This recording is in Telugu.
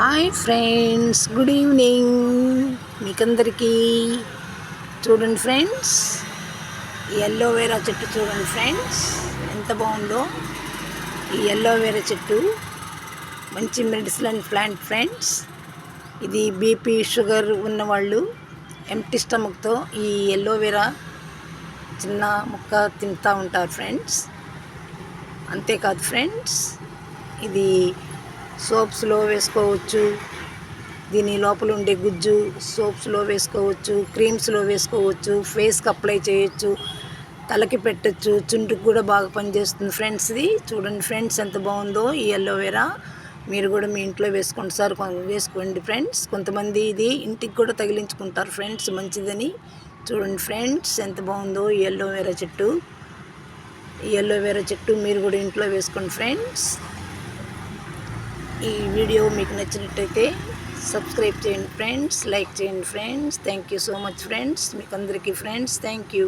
హాయ్ ఫ్రెండ్స్, గుడ్ ఈవినింగ్ మీకందరికీ. చూడండి ఫ్రెండ్స్, ఈ ఎల్లోవేరా చెట్టు చూడండి ఫ్రెండ్స్, ఎంత బాగుందో. ఈ ఎల్లోవేరా చెట్టు మంచి మెడిసినల్ ప్లాంట్ ఫ్రెండ్స్. ఇది బీపీ షుగర్ ఉన్నవాళ్ళు ఎంప్టీ స్టమక్తో ఈ ఎల్లోవేరా చిన్న ముక్క తింటూ ఉంటారు ఫ్రెండ్స్. అంతేకాదు ఫ్రెండ్స్, ఇది సోప్స్లో వేసుకోవచ్చు. దీని లోపల ఉండే గుజ్జు సోప్స్లో వేసుకోవచ్చు, క్రీమ్స్లో వేసుకోవచ్చు, ఫేస్కి అప్లై చేయొచ్చు, తలకి పెట్టచ్చు, చుంటుకు కూడా బాగా పనిచేస్తుంది ఫ్రెండ్స్. ఇది చూడండి ఫ్రెండ్స్, ఎంత బాగుందో ఈ ఎల్లోవేరా. మీరు కూడా మీ ఇంట్లో వేసుకోండి సార్, వేసుకోండి ఫ్రెండ్స్. కొంతమంది ఇది ఇంటికి కూడా తగిలించుకుంటారు ఫ్రెండ్స్, మంచిదని. చూడండి ఫ్రెండ్స్, ఎంత బాగుందో ఈ ఎల్లోవేరా చెట్టు. ఈ ఎల్లోవేరా చెట్టు మీరు కూడా ఇంట్లో వేసుకోండి ఫ్రెండ్స్. ఈ వీడియో మీకు నచ్చినట్టయితే సబ్స్క్రైబ్ చేయండి ఫ్రెండ్స్, లైక్ చేయండి friends. Thank you so much friends, మీకు అందరికీ ఫ్రెండ్స్ థ్యాంక్ యూ.